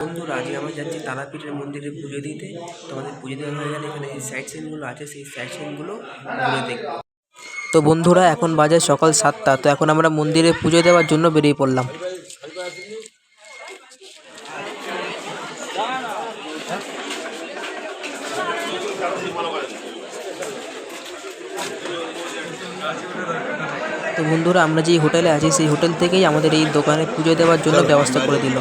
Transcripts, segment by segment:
বন্ধুরা, আজকে আমরা যাচ্ছি তারাপীঠের মন্দিরে পুজো দিতে। তোমাদের পুজো দেওয়া হয়ে গেলে এখানে যে সাইড সিনগুলো আছে সেই সাইড সিনগুলো ঘুরে দেখবো। তো বন্ধুরা, এখন বাজে সকাল 7টা। তো এখন আমরা মন্দিরে পুজো দেওয়ার জন্য বেরিয়ে পড়লাম। তো বন্ধুরা, আমরা যেই হোটেলে আছি সেই হোটেল থেকেই আমাদের এই দোকানে পুজো দেওয়ার জন্য ব্যবস্থা করে দিল।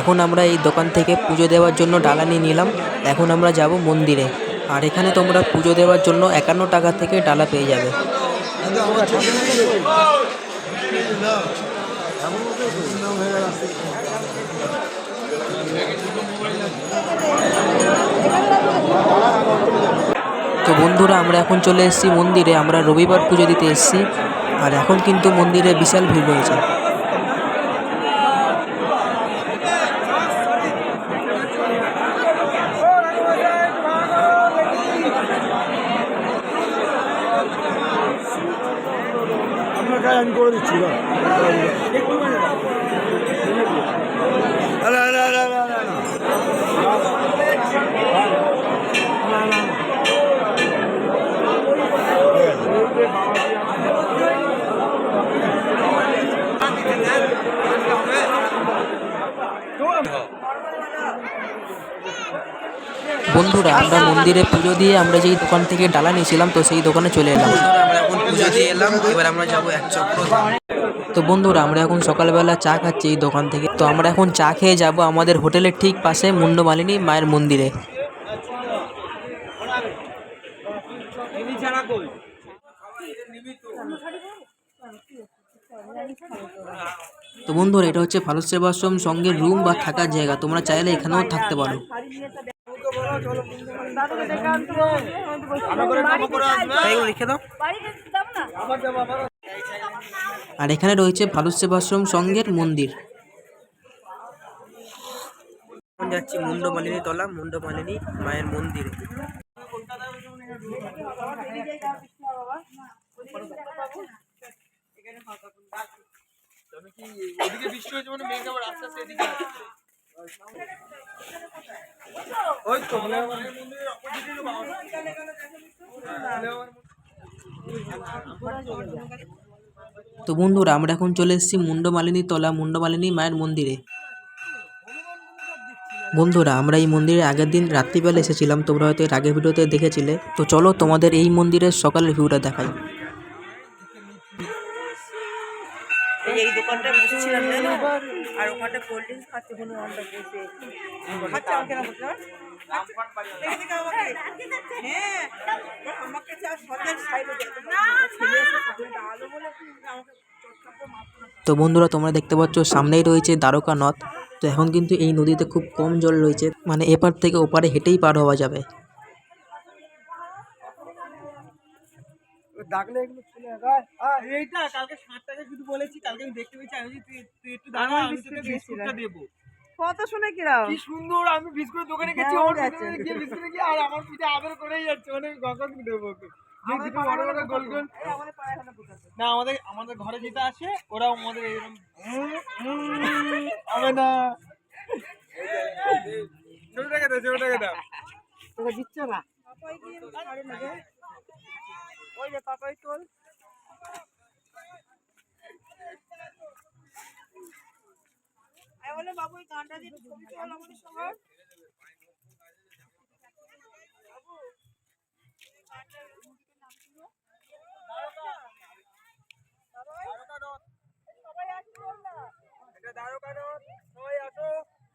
এখন আমরা এই দোকান থেকে পুজো দেওয়ার জন্য ডালা নিয়ে নিলাম। এখন আমরা যাব মন্দিরে। আর এখানে তোমরা পুজো দেওয়ার জন্য 51 টাকা থেকে ডালা পেয়ে যাবে। তো বন্ধুরা, আমরা এখন চলে এসেছি মন্দিরে। আমরা রবিবার পুজো দিতে এসেছি। আর এখন কিন্তু মন্দিরে বিশাল ভিড় রয়েছে। আমি করে দিচ্ছি না। বন্ধুরা, আমরা মন্দিরে পুজো দিয়ে আমরা যেই দোকান থেকে ডালা নিয়েছিলাম তো সেই দোকানে চলে এলাম। আমরা এখন পুজো দিয়ে এলাম, এবার আমরা যাবো এক চক্র। তো বন্ধুরা, আমরা এখন সকালবেলা চা খাচ্ছি এই দোকান থেকে। তো আমরা এখন চা খেয়ে যাব আমাদের হোটেলের ঠিক পাশে মুন্ডমালিনী মায়ের মন্দিরে। তো বন্ধুরা, এটা হচ্ছে ভারত সেবাশ্রম সঙ্গে রুম বা থাকার জায়গা। তোমরা চাইলে এখানেও থাকতে পারো। আর এখানে রয়েছে ভারত সেবাশ্রম সংঘের মন্দির। যাচ্ছি মুন্ডমালিনী তলা, মুন্ডমালিনী মায়ের মন্দিরে। তো বন্ধুরা, আমরা এখন চলে এসেছি মুন্ডমালিনী তলা, মুন্ডমালিনী মায়ের মন্দিরে। বন্ধুরা, আমরা এই মন্দিরে আগের দিন রাত্রিবেলা এসেছিলাম। তোমরা হয়তো এর আগের ভিডিওতে দেখেছিলে। তো চলো তোমাদের এই মন্দিরের সকালের ভিউটা দেখাই। এই দোকানটা বসেছিলাম আর ওখানটা কোল্ড ড্রিঙ্কস খাচ্ছে কোনো আমরা বসে খাচ্ছে আমাকে না বলতে হ্যাঁ আমাকে চা সদের সাইডে তো বন্ধুরা, তোমরা দেখতে পাচ্ছ সামনেই রয়েছে দ্বারকা নদ। তো এখন কিন্তু এই নদীতে খুব কম জল রয়েছে, মানে এপার থেকে ওপারে হেঁটেই পার হওয়া যাবে। ডাকলে এগুলো চলে যায়। এইটা কালকে 7 টাকা শুধু বলেছি, কালকে আমি দেখতে পেয়েছি। আমি তুই একটু দাঁড়া, আমি তোকে বিস্কুটটা দেব। কত শুনে কি সুন্দর। আমি বিস্কুট দোকানে গেছি, ওর দোকানে গিয়ে বিস্কুট কি আর আমার পিঠে আদর করেই যাচ্ছে, মানে গগন দেব ওকে। যে দুটো বড় বড় গোল গোল না, আমাদের ঘরে যেটা আসে ওরাও আমাদের এরকম হবে না। ছোটটাকে দাও, ছোটটাকে দাও। তোকে দিচ্ছে না ওই যে পাপাই তোল। আমি বলে বাবু এই গানটা দিয়ে ছবি তোল আমাদের সঙ্গে।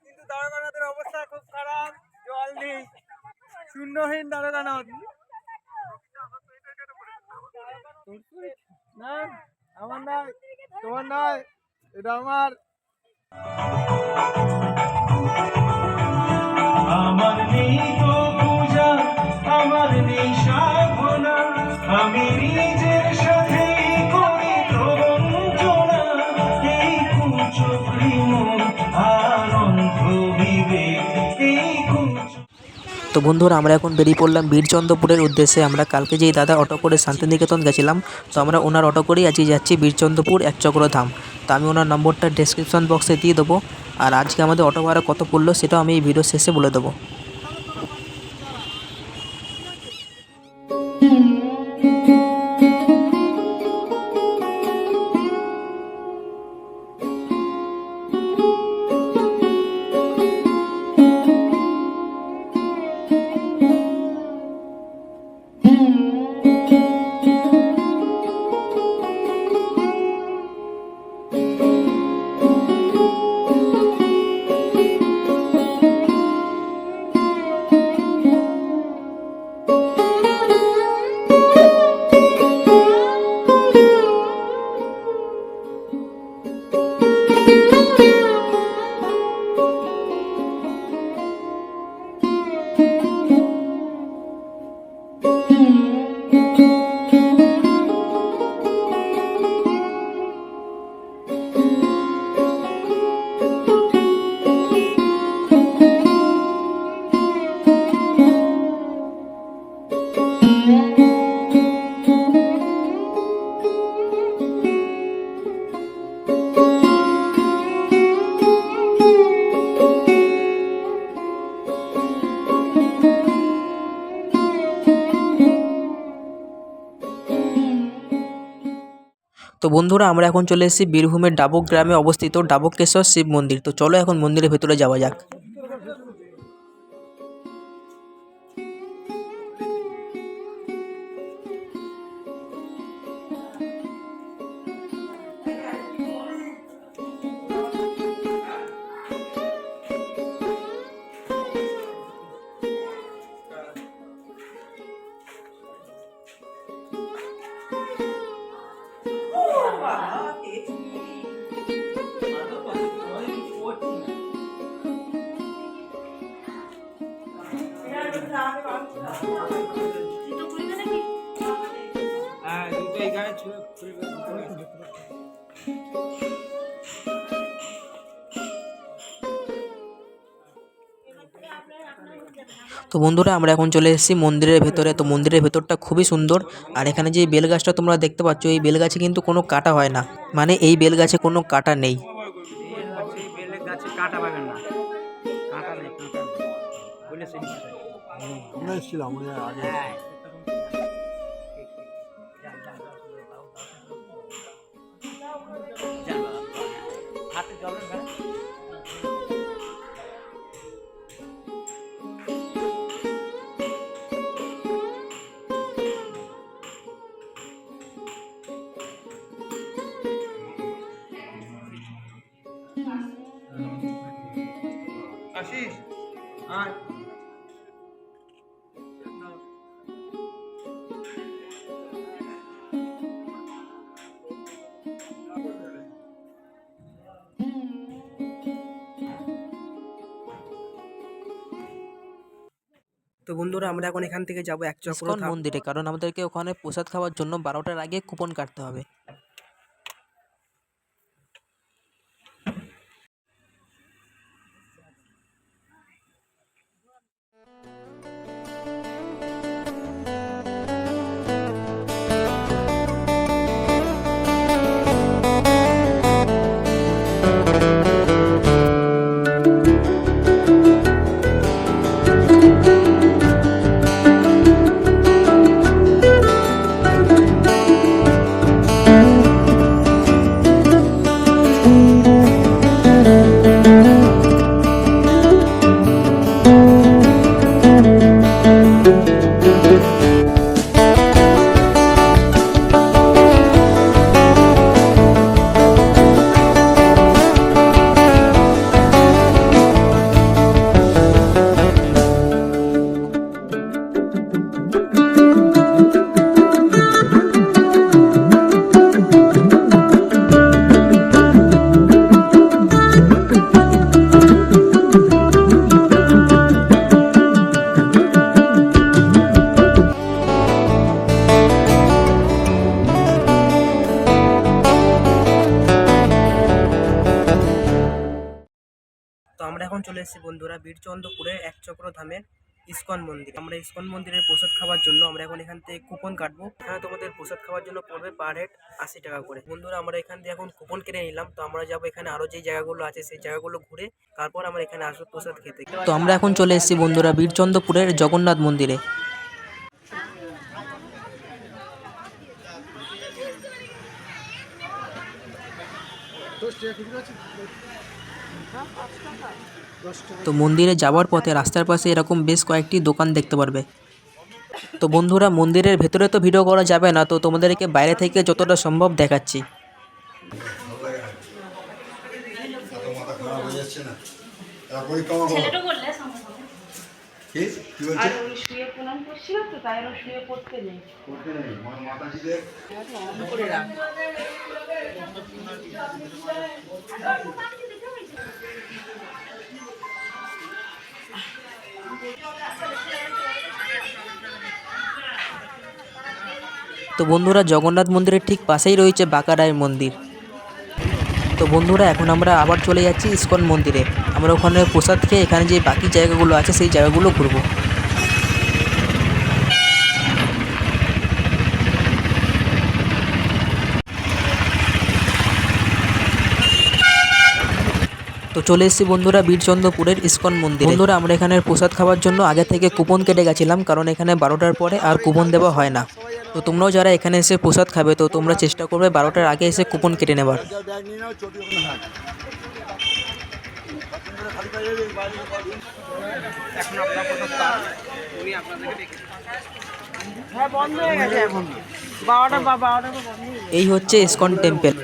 কিন্তু দ্বারকানাথের অবস্থা খুব খারাপ, জল নেই, শূন্যহীন দ্বারকানাথ। না আমার নয়, তোমার নয়, এটা আমার। আমার নেই তো পূজা, আমার নেই সাধনা, আমি নিজের সাথে করি প্রবঞ্চনা। এই কুচক্রী মন আর অন্ধ বিবেক, এই কুচ তো বন্ধুরা আমরা এখন বেরিয়ে পড়লাম বীরচন্দ্রপুরের উদ্দেশ্যে। আমরা কালকে যেই দাদা অটো করে শান্তিনিকেতন গেছিলাম, তো আমরা ওনার অটো করেই আজকে যাচ্ছি বীরচন্দ্রপুর একচক্রধাম। তো আমি ওনার নম্বরটা ডেসক্রিপশন বক্সে দিয়ে দেবো, আর আজকে আমাদের অটো ভাড়া কত পড়লো সেটাও আমি এই ভিডিও শেষে বলে দেবো। তো বন্ধুরা আমরা এখন চলে এসেছি বীরভূমের ডাবুক গ্রামে অবস্থিত ডাবুকেশ্বর শিব মন্দির। তো চলো এখন মন্দিরের ভেতরে যাওয়া যাক। তো বন্ধুরা আমরা এখন চলে এসেছি মন্দিরের ভেতরে। তো মন্দিরের ভেতরটা খুবই সুন্দর, আর এখানে যে বেল গাছটা তোমরা দেখতে পাচ্ছ, এই বেল গাছে কিন্তু কোনো কাটা হয় না, মানে এই বেল গাছে কোনো কাটা নেই। আশিস আয়। তো বন্ধুরা আমরা এখন এখান থেকে যাবো একচক্রধাম মন্দিরে, কারণ আমাদেরকে ওখানে প্রসাদ খাওয়ার জন্য 12টার আগে কুপন কাটতে হবে। তো আমরা এখন চলে এসেছি বন্ধুরা বীরচন্দ্রপুরের একচক্রধামে। ইসকন মন্দির। আমরা ইসকন মন্দিরের প্রসাদ খাওয়ার জন্য আমরা এখন এখান থেকে কুপন কাটবো। এখানে তোমাদের প্রসাদ খাওয়ার জন্য পড়বে পার হেড 80 টাকা করে। বন্ধুরা আমরা এখান থেকে এখন কুপন কেটে নিলাম, তো আমরা যাবো এখানে আরো যে জায়গাগুলো আছে সেই জায়গাগুলো ঘুরে তারপর আমরা এখানে আসবো প্রসাদ খেতে। তো আমরা এখন চলে এসেছি বন্ধুরা বীরচন্দ্রপুরের জগন্নাথ মন্দিরে। তো মন্দিরে যাওয়ার পথে রাস্তার পাশে এরকম বেশ কয়েকটি দোকান দেখতে পারবে। তো বন্ধুরা মন্দিরের ভেতরে তো ভিডিও করা যাবে না, তো তোমাদেরকে বাইরে থেকে যতটা সম্ভব দেখাচ্ছি। তো বন্ধুরা জগন্নাথ মন্দিরের ঠিক পাশেই রয়েছে বাঁকারায় মন্দির। তো বন্ধুরা এখন আমরা আবার চলে যাচ্ছি ইসকন মন্দিরে। আমরা ওখানে প্রসাদ খেয়ে এখানে যে বাকি জায়গাগুলো আছে সেই জায়গাগুলো ঘুরবো। তো চলে এসেছি বন্ধুরা বীরচন্দ্রপুরের ইসকন মন্দির। বন্ধুরা আমরা এখানের প্রসাদ খাওয়ার জন্য আগে থেকে কুপন কেটে গেছিলাম, কারণ এখানে 12টার পরে আর কুপন দেওয়া হয় না। তো তোমরাও যারা এখানে এসে প্রসাদ খাবে তো তোমরা চেষ্টা করবে 12টার আগে এসে কুপন কেটে নেবার। এই হচ্ছে ইসকন টেম্পল।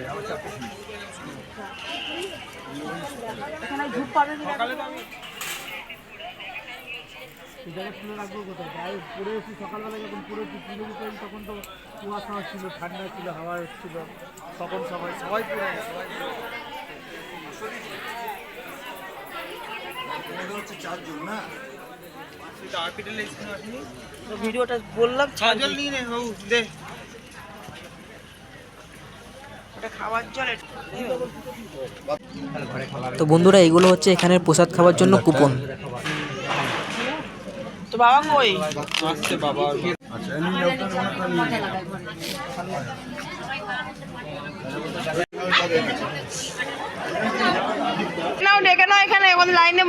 সকালবেলা যখন পুরো তখন তো কুয়াশা ছিল, ঠান্ডা ছিল, হাওয়া হচ্ছিল, তখন সবাই পুরো ভিডিওটা বললাম ছাজল নিয়ে নে বাবু দে খাবার জল। তো বন্ধুরা এগুলো হচ্ছে এখানের প্রসাদ খাওয়ার জন্য কুপন। তো বাবা কই আসছে? বাবা আচ্ছা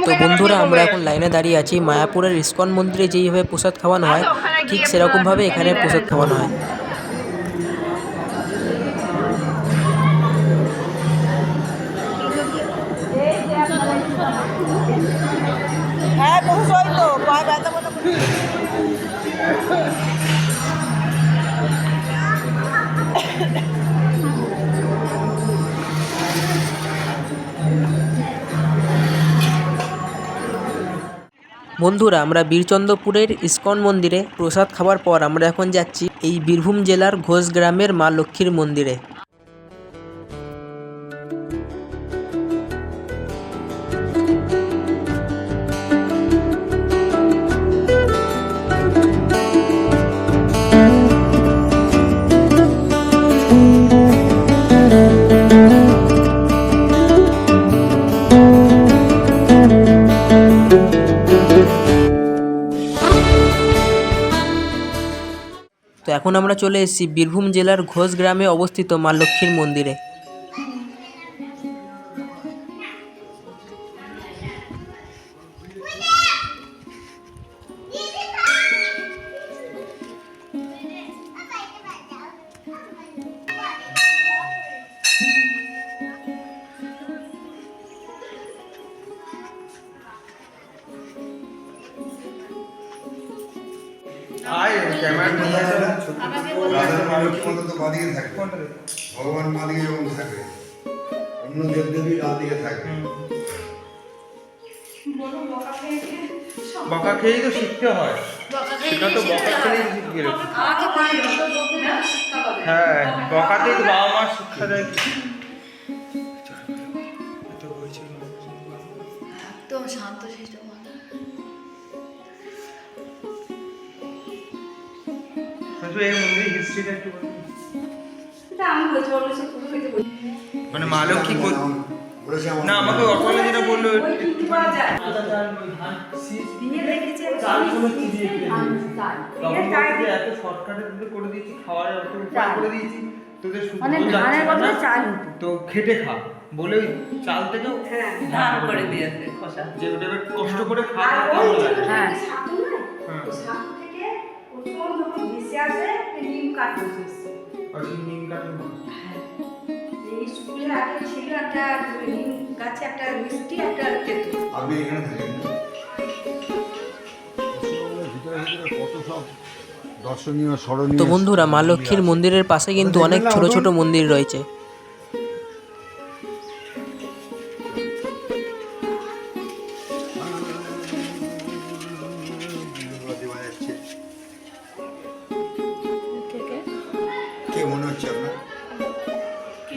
তো বন্ধুরা আমরা এখন লাইনে দাঁড়িয়ে আছি। মায়াপুরের ইসকন মন্দিরে যেইভাবে প্রসাদ খাওয়ানো হয় ঠিক সেরকম ভাবে এখানে প্রসাদ খাওয়ানো হয়। বন্ধুরা আমরা বীরচন্দ্রপুরের ইসকন মন্দিরে প্রসাদ খাওয়ার পর আমরা এখন যাচ্ছি এই বীরভূম জেলার ঘোষ গ্রামের মা লক্ষ্মীর মন্দিরে। তো এখন আমরা চলে এসেছি বীরভূম জেলার ঘোষ গ্রামে অবস্থিত মা লক্ষ্মীর মন্দিরে। ভগবান মা দিকে যখন থাকবে, অন্য দেবদেবী ডান দিকে থাকবে। বকা খেয়েই তো শিখতে হয়, সেটা তো বকা খেলেই শিখতে গেলে। হ্যাঁ, বকাতেই তো বাবা মা শিক্ষা দেয়। একদম শান্ত শিষ্ট এই মন্দিরের হিস্ট্রিটা একটু বলুন। মানে মা লক্ষ্মী না আমাকে অটোওয়ালা যেটা বললো একটু এত শর্টকাটে করে দিয়েছি, খাওয়ার এত উপায় করে দিয়েছি, তোদের শুধু তো খেটে খা বলে ওই চাল থেকেও ধান করে দিয়েছে খোসা। যে ওটা এবার কষ্ট করে খাওয়া কেমন লাগে। হ্যাঁ আর সেই নিম কাঠের মতো। আপনি এখানে থাকেন না? ভিতরে ভিতরে কত সব দর্শনীয় স্মরণীয়। তো বন্ধুরা, মা লক্ষ্মীর মন্দিরের পাশে কিন্তু অনেক ছোট ছোট মন্দির রয়েছে। কে মনে হচ্ছে আপনার?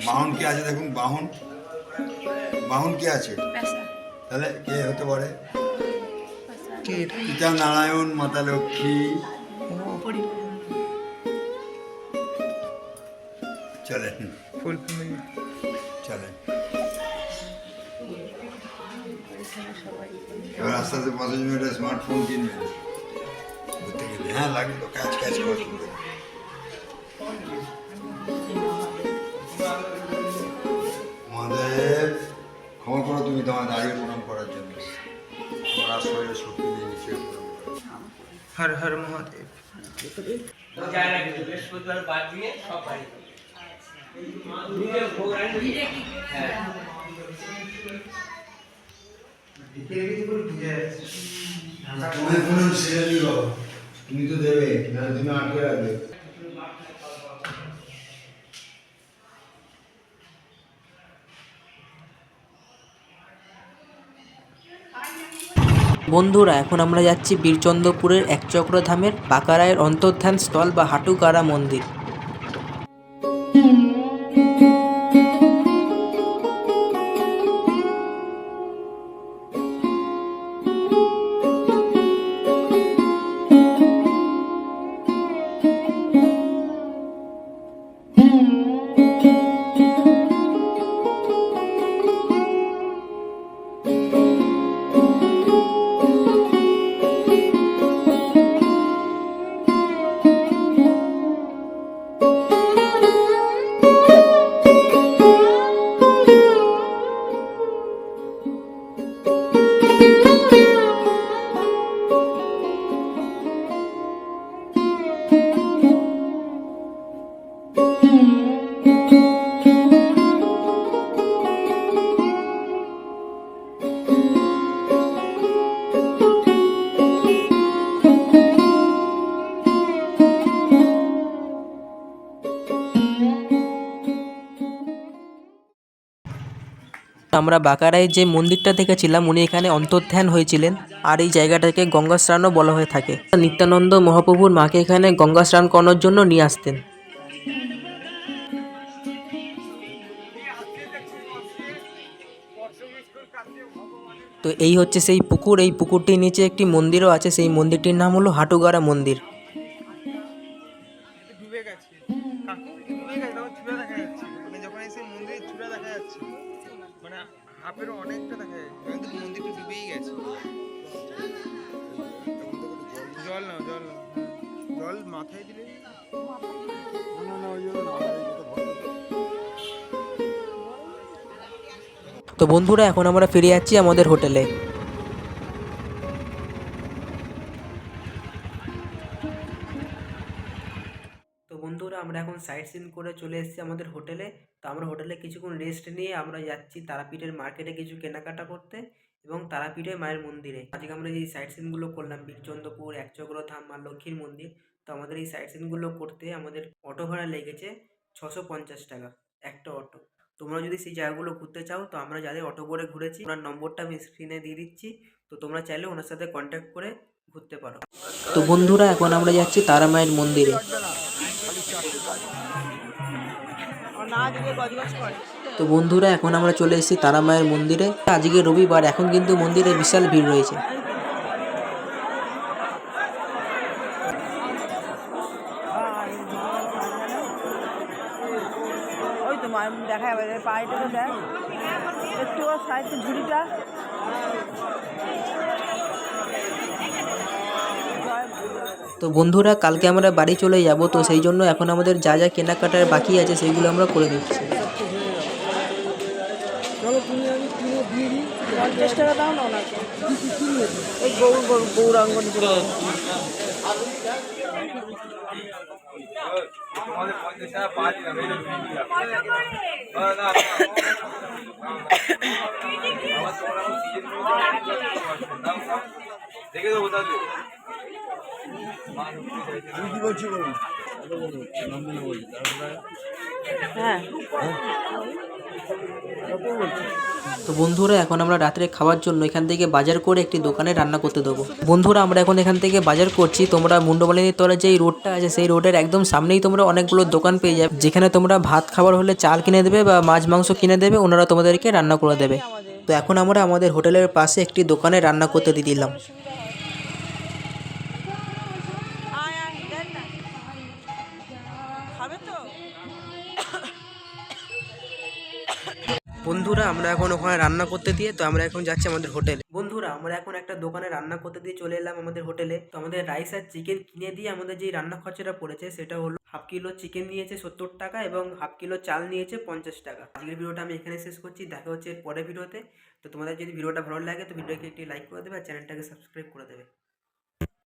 বাহন কে আছে দেখুন, বাহন বাহন কে আছে? তাহলে কে হতে পারে? পিতা নারায়ণ, মাতা লক্ষ্মী। চলেন ফুল ফ্যামিলি। চলেন এবার আস্তে আস্তে ৫ মিনিটে স্মার্টফোন কিনবেন ঘুরতে গেলে। হ্যাঁ লাগে তো, কাজ কাজ করে মহাদেব ক্ষমা করো, তুমি তোমার দাঁড়িয়ে প্রণাম করার জন্য আমার শরীরে শক্তি দিয়ে নিচে হর হর মহাদেব। যায় না কিন্তু বৃহস্পতিবার বাদ দিয়ে সব বাড়ি তুমি তো দেবে না, তুমি আটকে রাখবে। বন্ধুরা, এখন আমরা যাচ্ছি বীরচন্দ্রপুরের একচক্র ধামের বাঁকারায়ের অন্তর্ধান স্থল বা হাটুকারা মন্দির। আমরা বাঁকারায় যে মন্দিরটা দেখেছিলাম, উনি এখানে অন্তর্ধান হয়েছিলেন, আর এই জায়গাটাকে গঙ্গা স্নানও বলা হয়ে থাকে। নিত্যানন্দ মহাপ্রভুর মাকে এখানে গঙ্গা স্নান করানোর জন্য নিয়ে আসতেন। তো এই হচ্ছে সেই পুকুর। এই পুকুরটির নিচে একটি মন্দিরও আছে, সেই মন্দিরটির নাম হলো হাটুগারা মন্দির। ডুবে গেছে, ডুবে গেছে, তখন চূড়া দেখা যাচ্ছে, মানে যখন এসে মন্দিরের চূড়া দেখা যাচ্ছে, মানে হাফেরও অনেকটা দেখা যাচ্ছে, কিন্তু মন্দিরটা ডুবেই গেছে। জল নাও, জল নাও, জল মাথায় দিলে তো বন্ধুরা, এখন আমরা ফিরে যাচ্ছি আমাদের হোটেলে। তো বন্ধুরা, আমরা এখন সাইট সিন করে চলে এসেছি আমাদের হোটেলে। তো আমরা হোটেলে কিছুক্ষণ রেস্ট নিয়ে আমরা যাচ্ছি তারাপীঠের মার্কেটে কিছু কেনাকাটা করতে এবং তারাপীঠের মায়ের মন্দিরে। আজকে আমরা যে সাইট সিনগুলো করলাম, বীরচন্দ্রপুর, একচক্র ধাম, মা লক্ষ্মীর মন্দির, তো আমাদের এই সাইট সিনগুলো করতে আমাদের অটো ভাড়া লেগেছে 650 টাকা একটা অটো। তোমরা যদি সেই জায়গাগুলো ঘুরতে চাও, তো আমরা যাদের অটো করে ঘুরেছি ওনার নম্বরটা আমি স্ক্রিনে দিয়ে দিচ্ছি, তো তোমরা চাইলে ওনার সাথে কন্ট্যাক্ট করে ঘুরতে পারো। তো বন্ধুরা, এখন আমরা যাচ্ছি তারা মায়ের মন্দিরে। তো বন্ধুরা, এখন আমরা চলে এসেছি তারা মায়ের মন্দিরে। আজকে রবিবার, এখন কিন্তু মন্দিরে বিশাল ভিড় রয়েছে। ওই তো দেখা যাবে পায়েটা তো দেখ একটু সাইড ঝুড়িটা তো বন্ধুরা কালকে আমরা বাড়ি চলে যাব, তো সেই জন্য এখন আমাদের যা যা কেনাকাটার বাকি আছে সেইগুলো আমরা করে দিচ্ছি। চলো তুমি আমি কিনে দিয়ে দিই 50 টাকা দাও না ওনাকে কি কিনবে ওই গৌরাঙ্গ তোমাদের 50 টাকা পাঁচ না মেরে না দেখে দেবো তাহলে কি বলছি বলুন? হ্যাঁ তো বন্ধুরা এখন আমরা রাত্রে খাওয়ার জন্য এখান থেকে বাজার করে একটি দোকানে রান্না করতে দেবো। বন্ধুরা আমরা এখন এখান থেকে বাজার করছি, তোমরা মুন্ডমালিনীর তলে যে রোডটা আছে সেই রোডের একদম সামনেই তোমরা অনেকগুলো দোকান পেয়ে যাবে, যেখানে তোমরা ভাত খাবার হলে চাল কিনে দেবে বা মাছ মাংস কিনে দেবে, ওনারা তোমাদেরকে রান্না করে দেবে। তো এখন আমরা আমাদের হোটেলের পাশে একটি দোকানে রান্না করতে দিয়ে দিলাম। বন্ধুরা আমরা এখন ওখানে রান্না করতে দিয়ে তো আমরা এখন যাচ্ছি আমাদের হোটেলে। বন্ধুরা আমরা এখন একটা দোকানে রান্না করতে দিয়ে চলে এলাম আমাদের হোটেলে। তো আমাদের রাইস আর চিকেন কিনে দিয়ে আমাদের যে রান্না খরচাটা পড়েছে সেটা হলো হাফ কিলো চিকেন নিয়েছে 70 টাকা এবং হাফ কিলো চাল নিয়েছে 50 টাকা। আজকের ভিডিওটা আমি এখানে শেষ করছি, দেখা হচ্ছে পরের ভিডিওতে। তো তোমাদের যদি ভিডিওটা ভালো লাগে তো ভিডিওকে একটি লাইক করে দেবে আর চ্যানেলটাকে সাবস্ক্রাইব করে দেবে।